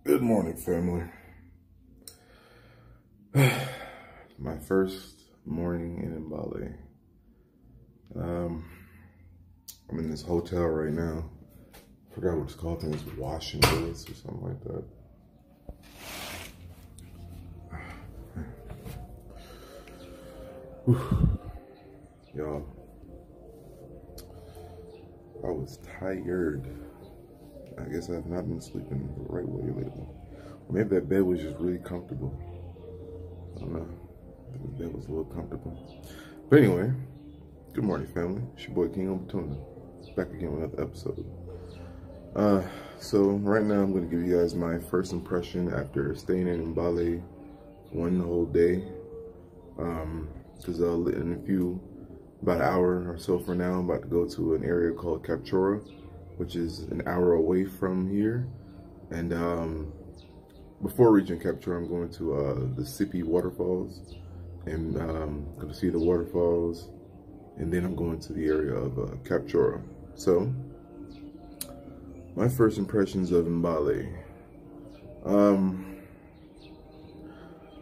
Good morning, family. My first morning in Mbale. I'm in this hotel right now. Forgot what it's called. I think it's Washington or something like that. Y'all, I was tired. I guess I've not been sleeping the right way lately. Or maybe that bed was just really comfortable. I don't know. The bed was a little comfortable. But anyway, good morning, family. It's your boy King on Tuna. Back again with another episode. So right now I'm going to give you guys my first impression after staying in Mbale one whole day. Because in about an hour or so from now, I'm about to go to an area called Kapchorwa, which is an hour away from here. And before reaching Kapchorwa, I'm going to the Sipi waterfalls, and going to see the waterfalls, and then I'm going to the area of Kapchorwa. So, my first impressions of Mbale.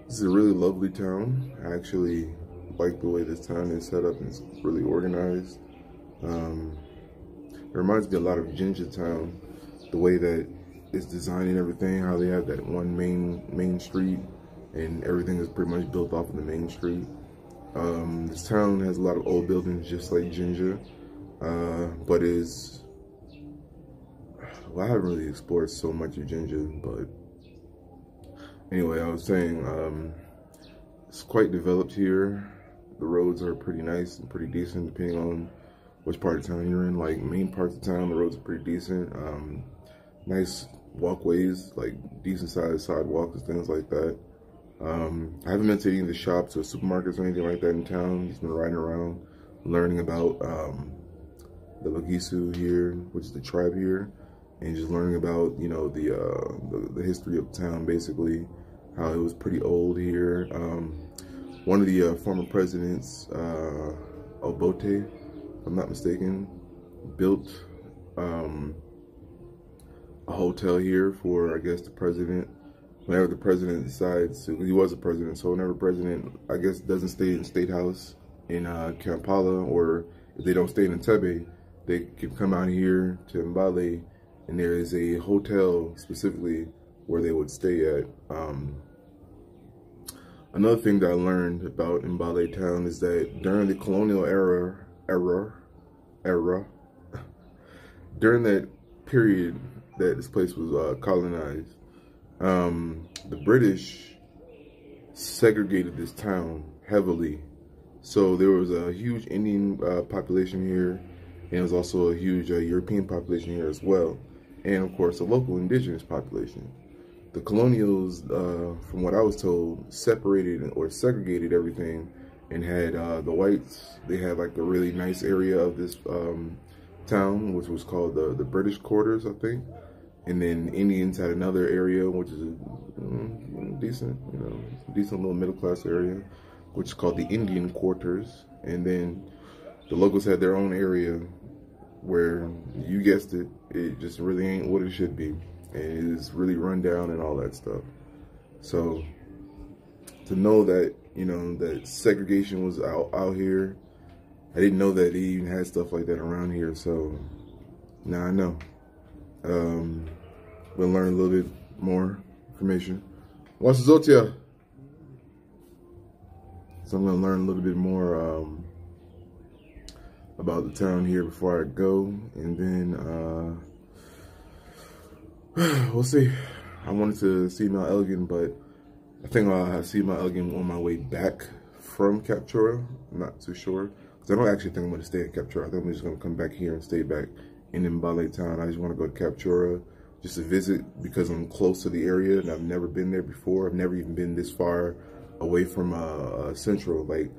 This is a really lovely town. I actually like the way this town is set up. It's really organized. It reminds me a lot of Jinja Town, the way that it's designed and everything, how they have that one main street and everything is pretty much built off of the main street. This town has a lot of old buildings just like Jinja, but well, I haven't really explored so much of Jinja, but anyway, I was saying, it's quite developed here. The roads are pretty nice and pretty decent depending on which part of town you're in. Like main parts of town, the roads are pretty decent. Nice walkways, like decent sized sidewalks and things like that. I haven't been to any of the shops or supermarkets or anything like that in town. Just been riding around, learning about the Lagisu here, which is the tribe here, and just learning about, you know, the history of the town, basically, how it was pretty old here. One of the former presidents, Obote, if I'm not mistaken, built a hotel here for, I guess, the president. Whenever the president decides to, he was a president, so whenever the president, I guess, doesn't stay in the State House in Kampala, or if they don't stay in Entebbe, they can come out here to Mbale, and there is a hotel specifically where they would stay at. Another thing that I learned about Mbale town is that during the colonial era, during that period that this place was colonized, the British segregated this town heavily. So there was a huge Indian population here, and there was also a huge European population here as well, and of course a local indigenous population. The colonials, from what I was told, separated or segregated everything, and had the whites, they had like a really nice area of this town, which was called the British quarters, I think. And then Indians had another area, which is a decent little middle class area, which is called the Indian quarters. And then the locals had their own area where, you guessed it, it just really ain't what it should be. And it's really run down and all that stuff. So to know that, you know, that segregation was out here, I didn't know that they even had stuff like that around here. So now I know. We'll learn a little bit more information. What's Zotia? So I'm gonna learn a little bit more about the town here before I go, and then we'll see. I wanted to see Mount Elgin, but I think I'll see Mount Elgin on my way back from Kapchorwa. I'm not too sure, because I don't actually think I'm going to stay at Kapchorwa. I think I'm just going to come back here and stay back in Mbale town. I just want to go to Kapchorwa just to visit, because I'm close to the area and I've never been there before. I've never even been this far away from Central. Like,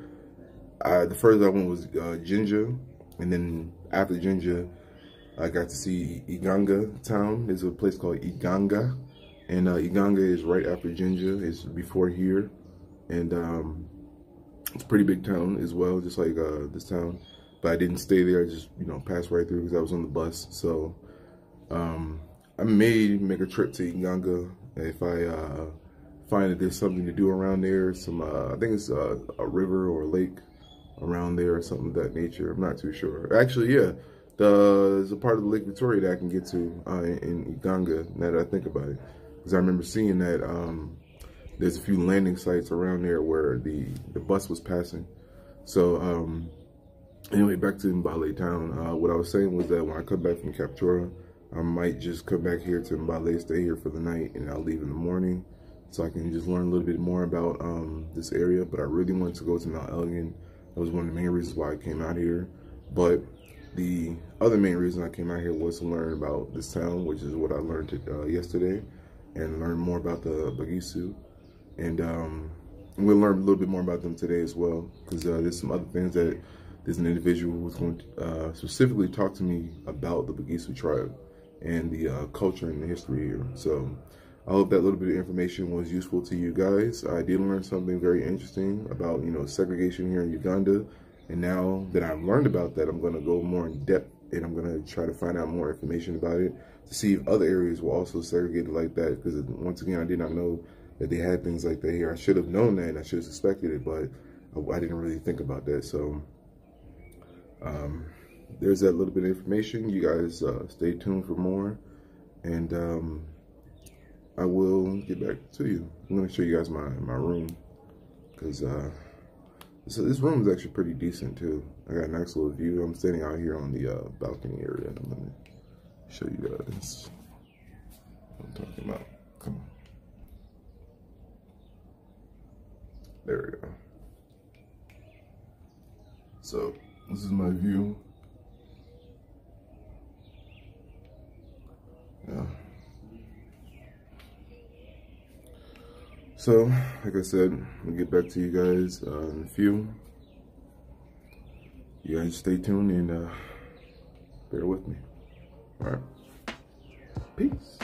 the furthest I went was Jinja, and then after Jinja, I got to see Uganda town. There's a place called Uganda, and Uganda is right after Jinja. It's before here, and it's a pretty big town as well, just like this town. But I didn't stay there. I just, you know, passed right through because I was on the bus. So I may make a trip to Uganda If I find that there's something to do around there, some I think it's a river or a lake around there or something of that nature. I'm not too sure. Actually, yeah, there's a part of the Lake Victoria that I can get to in Uganda, now that I think about it. Because I remember seeing that there's a few landing sites around there where the bus was passing. So anyway, back to Mbale town. What I was saying was that when I come back from Captura, I might just come back here to Mbale, stay here for the night, and I'll leave in the morning so I can just learn a little bit more about this area. But I really wanted to go to Mount Elgin. That was one of the main reasons why I came out here. But the other main reason I came out here was to learn about this town, which is what I learned yesterday, and learn more about the Bagisu. And we'll learn a little bit more about them today as well, because there's some other things that there's an individual who's going to specifically talk to me about the Bagisu tribe and the culture and the history here. So I hope that little bit of information was useful to you guys. I did learn something very interesting about, you know, segregation here in Uganda. And now that I've learned about that, I'm going to go more in depth and I'm going to try to find out more information about it to see if other areas were also segregated like that. Because once again, I did not know that they had things like that here. I should have known that and I should have suspected it, but I didn't really think about that. So there's that little bit of information. You guys stay tuned for more, and I will get back to you. I'm going to show you guys my room, because so this room is actually pretty decent too. I got a nice little view. I'm standing out here on the balcony area, and I'm going to show you guys what I'm talking about. Come on. There we go. So this is my view. Yeah. So, like I said, I'll get back to you guys in a few. You guys stay tuned and bear with me. All right. Peace.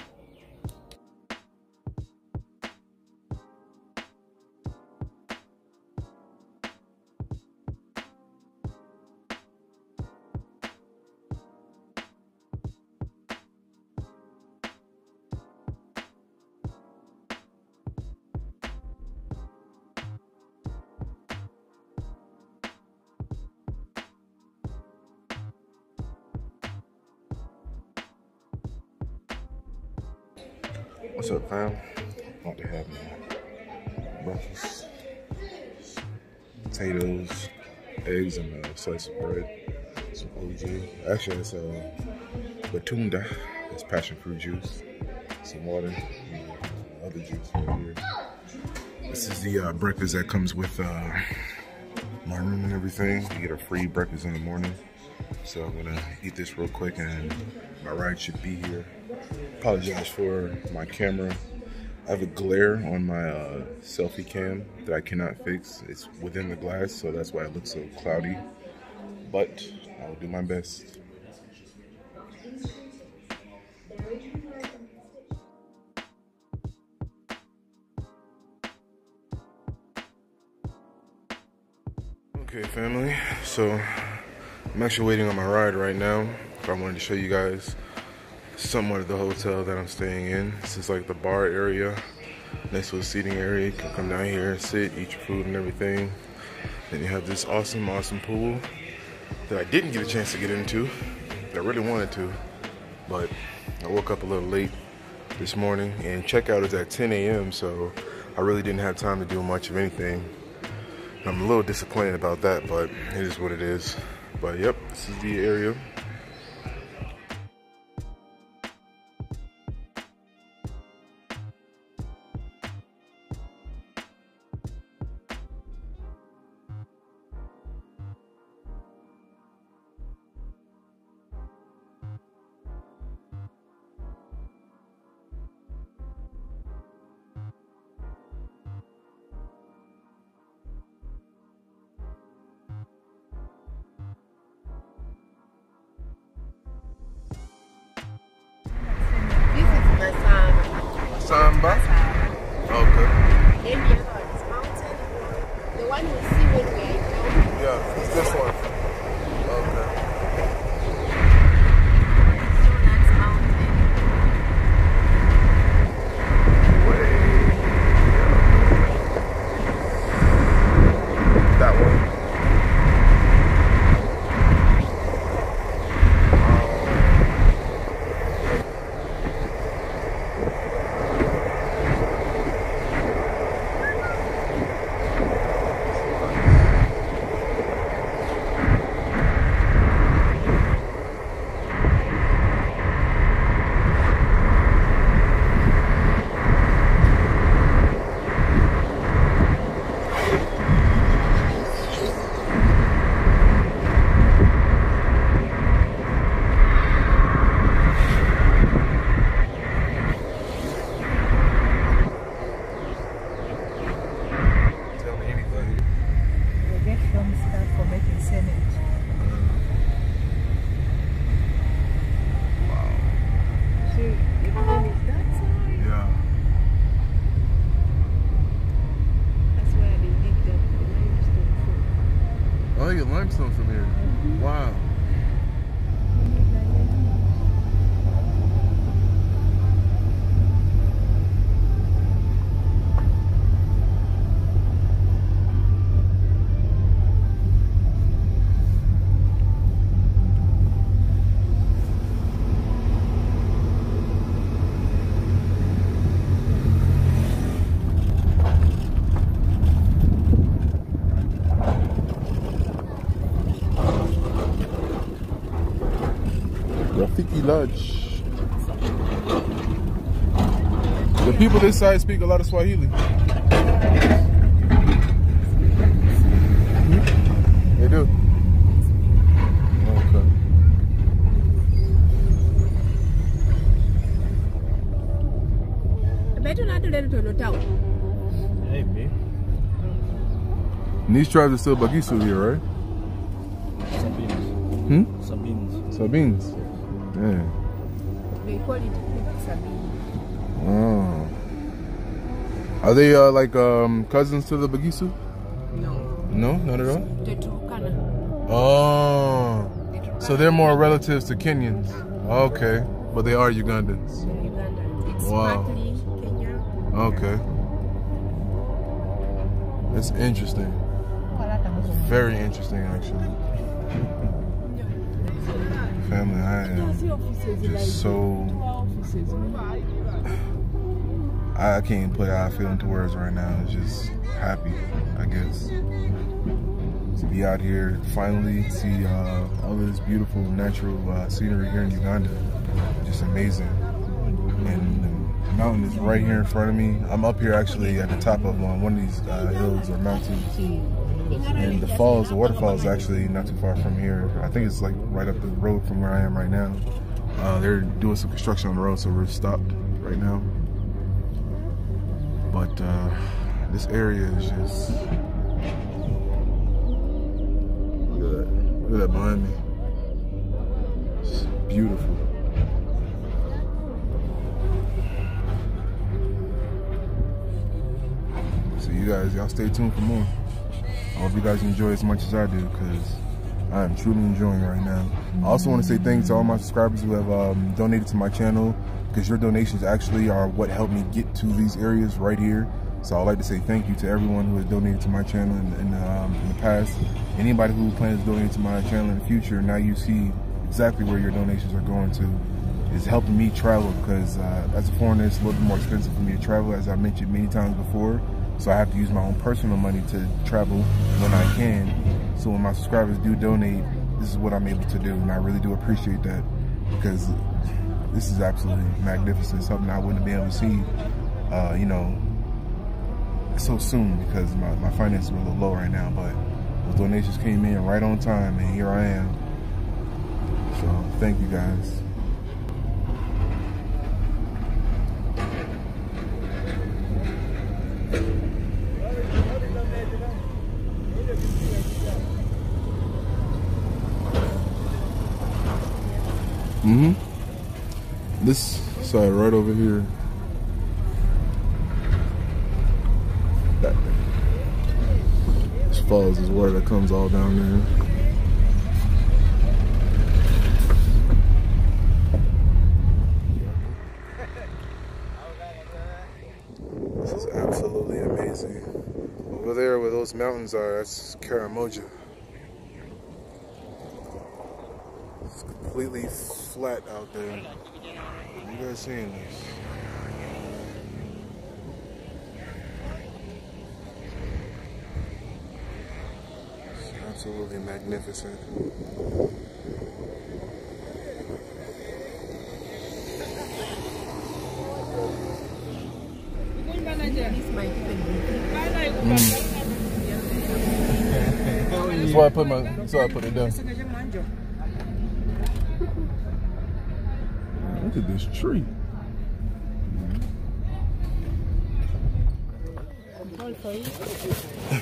What's up, fam? About to have my breakfast. Potatoes, eggs, and a slice of bread. Some OJ. Actually, it's Batunda. It's passion fruit juice. Some water. And other juice right here. This is the breakfast that comes with my room and everything. You get a free breakfast in the morning. So I'm gonna eat this real quick and my ride should be here. Apologize for my camera. I have a glare on my selfie cam that I cannot fix. It's within the glass, so that's why it looks so cloudy. But I will do my best. Okay, family, so I'm actually waiting on my ride right now. I wanted to show you guys somewhat of the hotel that I'm staying in. This is like the bar area, next to a seating area. You can come down here, sit, eat your food and everything. Then you have this awesome pool that I didn't get a chance to get into. I really wanted to, but I woke up a little late this morning and checkout is at 10 a.m. so I really didn't have time to do much of anything. I'm a little disappointed about that, but it is what it is. But yep, this is the area. Samba? Okay. Then the other one is mountain. The one we see when we are in Yeah, it's this one. Okay. So that's mountain. one from here. Wow. Rafiki Lodge. The people this side speak a lot of Swahili. They do. Okay. Hey, man. And these tribes are still Bagisu here, right? Sabines. Sabines. Sabines. Yeah. They call it Sabine. Oh. Are they like cousins to the Bagisu? No. No, not at all. The Turkana. Oh. So they're more relatives to Kenyans. Okay. But they are Ugandans. Uganda. It's Wow. partly Kenya. Okay. That's interesting. Very interesting, actually. Family, I am just so... I can't put how I feel into words right now. It's just happy, I guess. To be out here, finally see all this beautiful natural scenery here in Uganda. Just amazing. And the mountain is right here in front of me. I'm up here actually at the top of one of these hills or mountains. And the falls, the waterfalls, actually not too far from here. I think it's like right up the road from where I am right now. They're doing some construction on the road, so we're stopped right now. But this area is just... Look at that behind me. It's beautiful. So you guys, y'all stay tuned for more. I hope you guys enjoy as much as I do, because I am truly enjoying it right now. I also want to say thanks to all my subscribers who have donated to my channel, because your donations actually are what helped me get to these areas right here. So I'd like to say thank you to everyone who has donated to my channel in the past. Anybody who plans to donate to my channel in the future, now you see exactly where your donations are going to. It's helping me travel, because as a foreigner, it's a little bit more expensive for me to travel, as I mentioned many times before. So I have to use my own personal money to travel when I can. So when my subscribers do donate, this is what I'm able to do. And I really do appreciate that, because this is absolutely magnificent. Something I wouldn't be able to see, you know, so soon, because my finances are a little low right now. But those donations came in right on time, and here I am. So thank you guys. This side right over here. This falls is water that comes all down there. This is absolutely amazing. Over there where those mountains are, that's Karamoja. It's completely flat out there. You guys seeing this? It's absolutely magnificent. That's why I put it down. Look at this tree.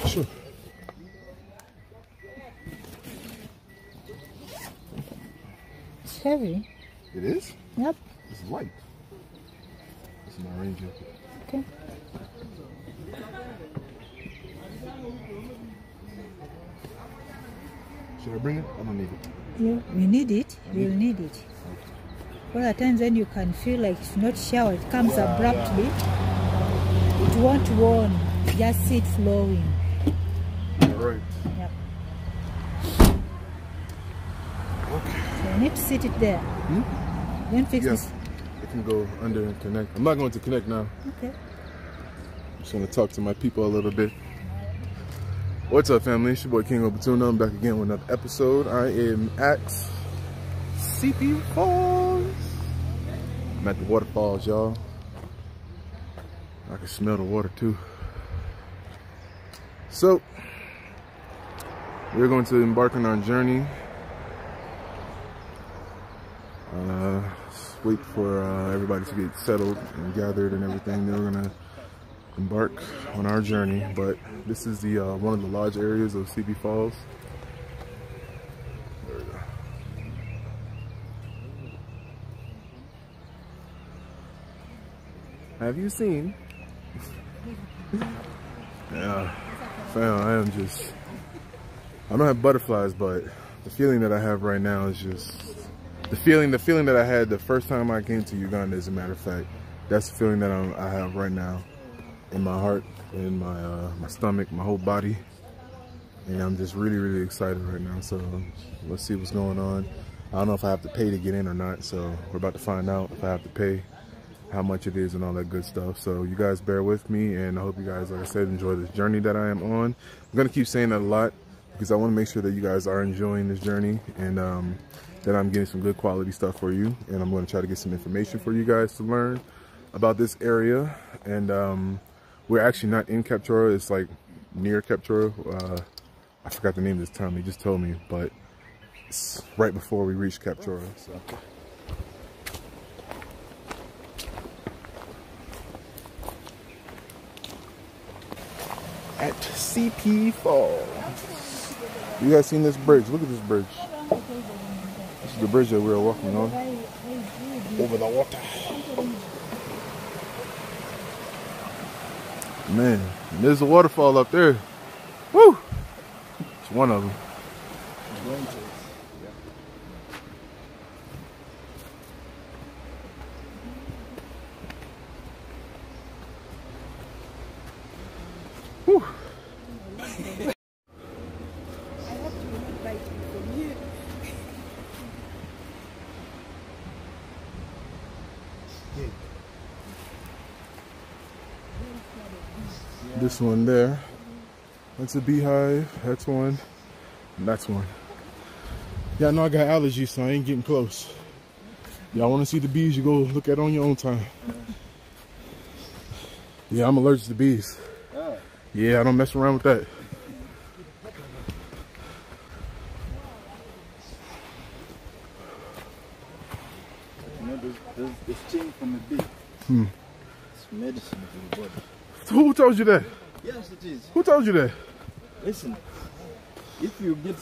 Sure. It's heavy. It is? Yep. It's light. This is my rain jacket. Okay. Should I bring it? I don't need it. You need it. You'll need it. Because at times when you can feel like it's not shower, it comes abruptly. It won't warn. Just see it flowing. All right. Yep. Okay. So you need to sit it there. Then fix this. It can go under and connect. I'm not going to connect now. Okay. I'm just going to talk to my people a little bit. What's up, family? It's your boy King Obatuna. I'm back again with another episode. I am at Sipi Falls. I'm at the waterfalls, y'all. I can smell the water too. So, we're going to embark on our journey. Just wait for everybody to get settled and gathered and everything. Then we're gonna embark on our journey. But this is the one of the lodge areas of Sipi Falls. There we go. Have you seen? Yeah, fam, I don't have butterflies, but the feeling that I have right now is just the feeling that I had the first time I came to Uganda. As a matter of fact, that's the feeling that I have right now in my heart, in my stomach, my whole body, and I'm just really excited right now. So let's see what's going on. I don't know if I have to pay to get in or not, so we're about to find out if I have to pay, how much it is, and all that good stuff. So you guys bear with me, and I hope you guys, like I said, enjoy this journey that I am on. I'm gonna keep saying that a lot because I want to make sure that you guys are enjoying this journey, and that I'm getting some good quality stuff for you. And I'm going to try to get some information for you guys to learn about this area. And we're actually not in Kapchora. It's like near Kapchora. I forgot the name this time. He just told me, but it's right before we reach Kapchora. So. At Sipi Falls. You guys seen this bridge? Look at this bridge. This is the bridge that we are walking on. Over the water. Man, there's a waterfall up there. Woo! It's one of them. Woo! This one there, that's a beehive, that's one, and that's one. Yeah, I know I got allergies, so I ain't getting close. Y'all want to see the bees, you go look at it on your own time. Yeah, I'm allergic to bees. Yeah, I don't mess around with that. You know, there's sting from a bee. It's medicine to the body. Who told you that? Yes, it is. Who told you that? Listen, if you get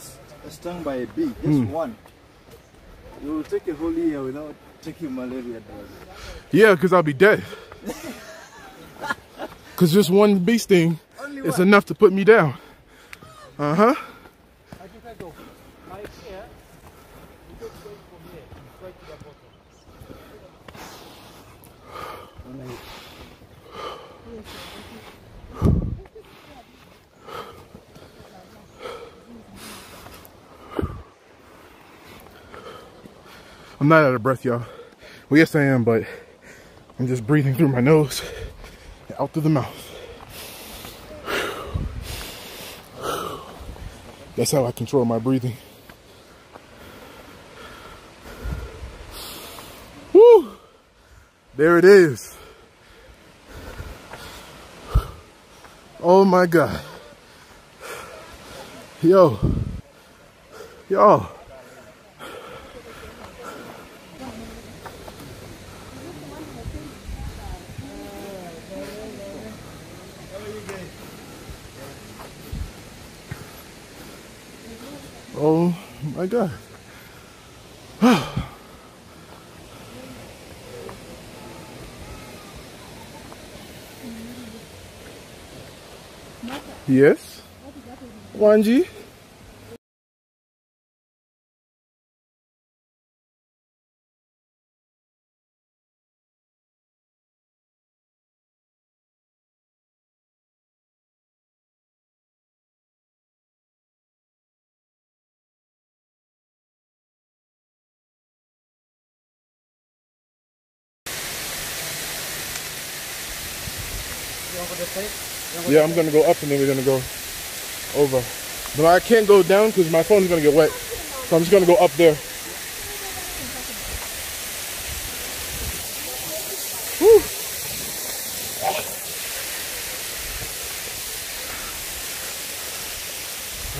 stung by a bee, just one, you will take a whole year without taking malaria drugs. Yeah, because I'll be dead. Because just one bee sting is enough to put me down. Uh-huh. I'm not out of breath, y'all. Well, yes I am, but I'm just breathing through my nose and out through the mouth. That's how I control my breathing. Woo! There it is. Oh my God. Yo. Y'all. Oh my God. Yes? Wanji? Yeah, I'm gonna go up and then we're gonna go over. But I can't go down because my phone's gonna get wet. So I'm just gonna go up there. Whew.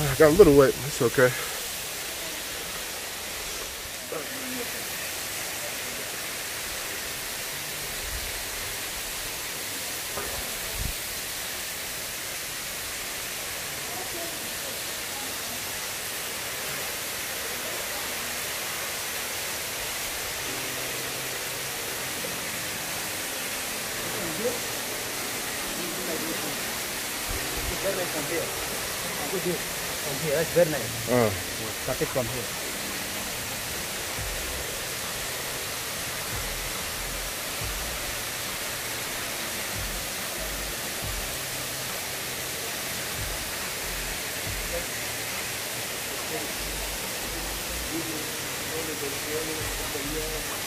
I got a little wet, it's okay. From here, that's very nice. Start it from here.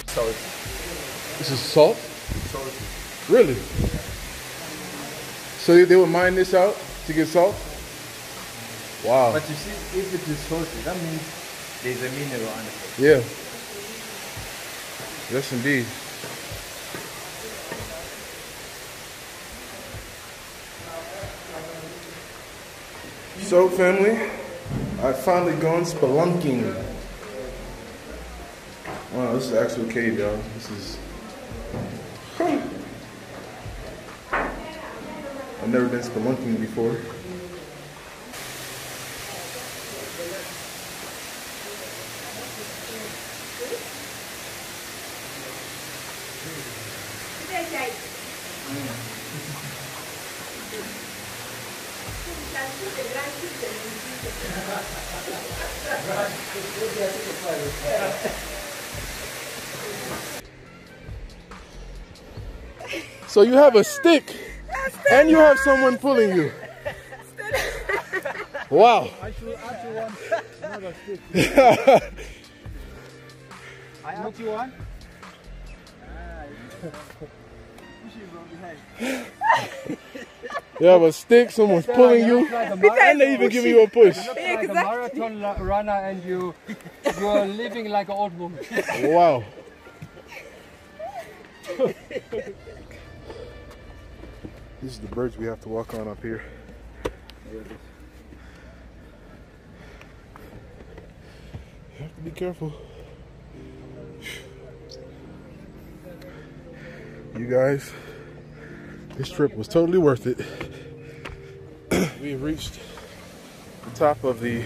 Salt. This is salt? Salt. Really? So they would mine this out to get salt? Wow. But you see, if it is salty, that means there's a mineral on it. Yeah. Yes, indeed. So, family, I've finally gone spelunking. Wow, this is an actual cave, y'all. This is... I've never been spelunking before. So you have a stick and you have someone pulling you. Wow. I should want another stick. I actually want. You have a stick, someone's pulling you, and they even give you a push. You look like a marathon runner and you're living like an old woman. Wow. This is the bridge we have to walk on up here. You have to be careful. You guys, this trip was totally worth it. We have reached the top of the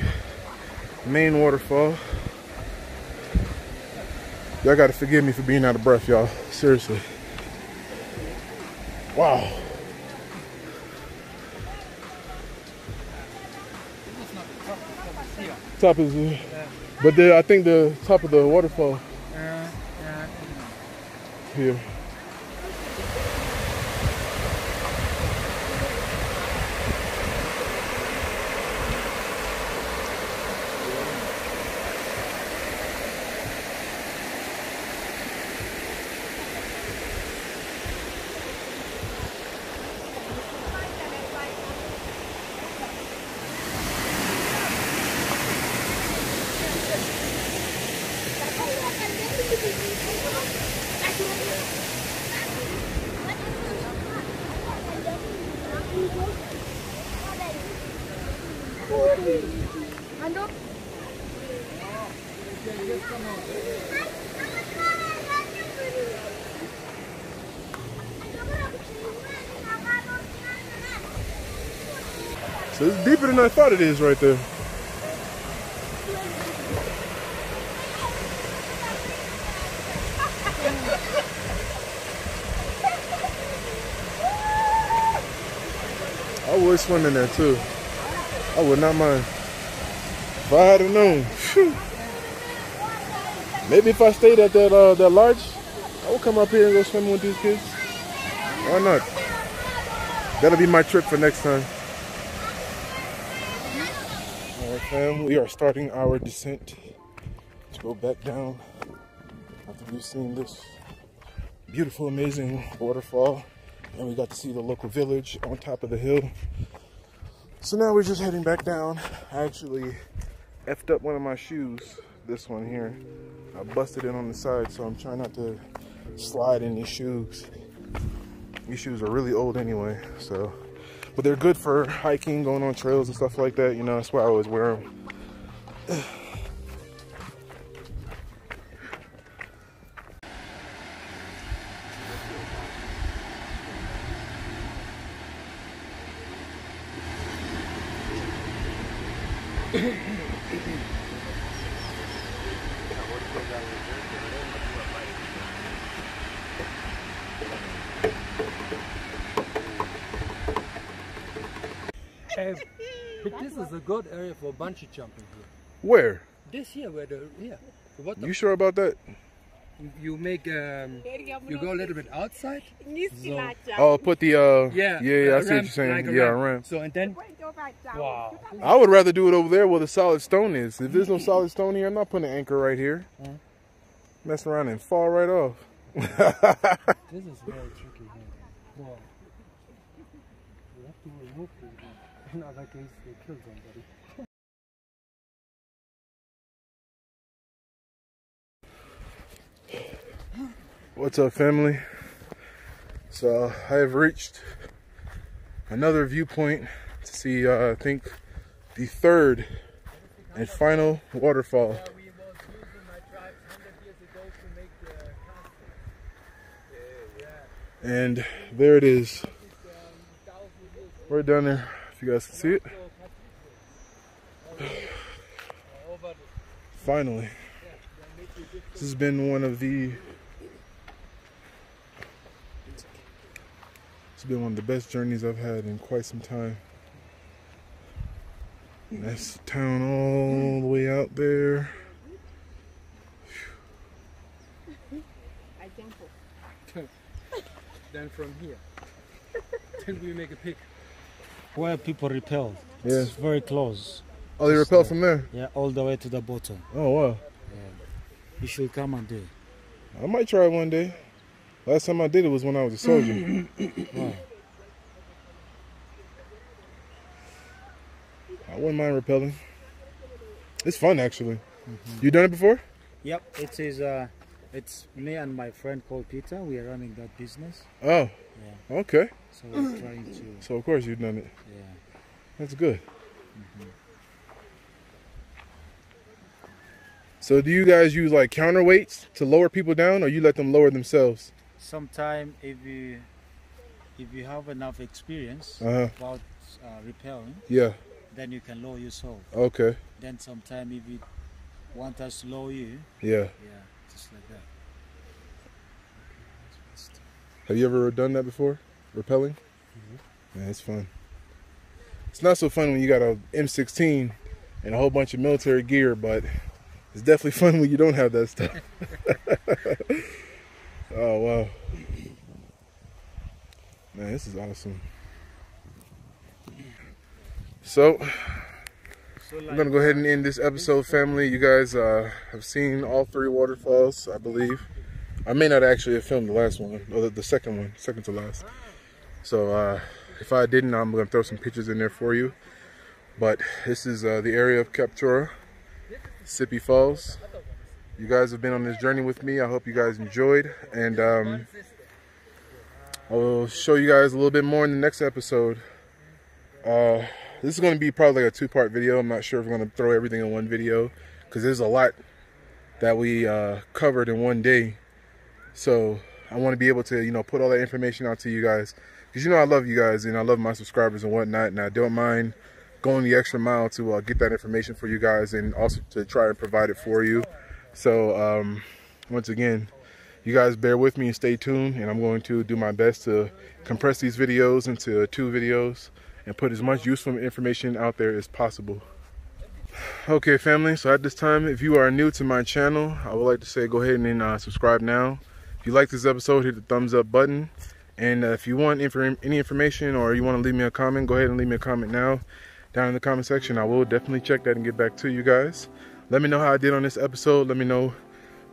main waterfall. Y'all gotta forgive me for being out of breath, y'all. Seriously. Wow. Top is, but I think the top of the waterfall here. So it's deeper than I thought it is right there. I would swim in there too. I would not mind. If I had known. Whew. Maybe if I stayed at that lodge, I would come up here and go swimming with these kids. Why not? That'll be my trip for next time. Alright fam, we are starting our descent to go back down after we've seen this beautiful, amazing waterfall And we got to see the local village on top of the hill. So now we're just heading back down. I actually effed up one of my shoes, this one here. I busted it on the side, so I'm trying not to slide in these shoes. These shoes are really old anyway, so. But they're good for hiking, going on trails and stuff like that, you know, that's why I always wear them. But this is a good area for bungee jumping here. Where? This here, where the You sure about that? You make you go a little bit outside. So, Oh, put the yeah, I see what you're saying. like a Yeah, ramp. ramp. So and then wow. I would rather do it over there where the solid stone is. If there's no solid stone here, I'm not putting an anchor right here. Mess around and fall right off. This is very tricky here. Wow. You have to remove it. In other case, they kill somebody. What's up, family? So I have reached another viewpoint to see, I think, the third and final waterfall. We was using my tribes 100 years ago to make the castle. And there it is. Right down there, if you guys can see it. Finally. This has been one of the best journeys I've had in quite some time. That's the town all the way out there. Then from here, then we make a pic. Where people repel. Yeah. It's very close. Oh, they rappel from there? Yeah, all the way to the bottom. Oh, wow. Yeah. You should come and do it. I might try one day. Last time I did it was when I was a soldier. Wow. I wouldn't mind rappelling. It's fun, actually. You done it before? Yep, it is. It's me and my friend called Peter. We are running that business. Oh, Yeah. okay. So we're trying to. So, of course, you've done it. Yeah. That's good. So, do you guys use, like, counterweights to lower people down, or you let them lower themselves? Sometime if you have enough experience Uh-huh. about repelling, Yeah. then you can lower yourself. Okay. Then sometime if you want us to lower you, Yeah. yeah, just like that. Have you ever done that before? Rappelling? Yeah, it's fun. It's not so fun when you got a M16 and a whole bunch of military gear, but it's definitely fun when you don't have that stuff. Oh, wow. Man, this is awesome. So, I'm going to go ahead and end this episode, family. You guys have seen all 3 waterfalls, I believe. I may not actually have filmed the last one, or the second one, second to last. So, if I didn't, I'm going to throw some pictures in there for you. But this is the area of Captura, Sipi Falls. You guys have been on this journey with me. I hope you guys enjoyed. And I will show you guys a little bit more in the next episode. This is going to be probably like a 2-part video. I'm not sure if we're going to throw everything in one video, because there's a lot that we covered in one day. So I want to be able to, you know, put all that information out to you guys, because, you know, I love you guys and I love my subscribers and whatnot, and I don't mind going the extra mile to get that information for you guys, and also to try and provide it for you. So once again, you guys bear with me and stay tuned, and I'm going to do my best to compress these videos into 2 videos and put as much useful information out there as possible. Okay, family, so at this time, if you are new to my channel, I would like to say go ahead and subscribe now. If you like this episode, hit the thumbs up button. And if you want any information, or you want to leave me a comment, go ahead and leave me a comment now down in the comment section. I will definitely check that and get back to you guys. Let me know how I did on this episode. Let me know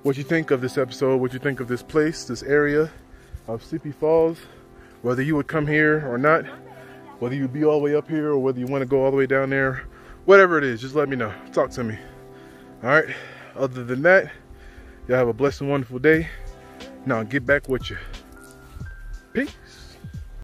what you think of this episode, what you think of this place, this area of Sipi Falls. whether you would come here or not, whether you'd be all the way up here or whether you want to go all the way down there, whatever it is, just let me know. Talk to me. All right. Other than that, y'all have a blessed and wonderful day. Now get back with you. Peace.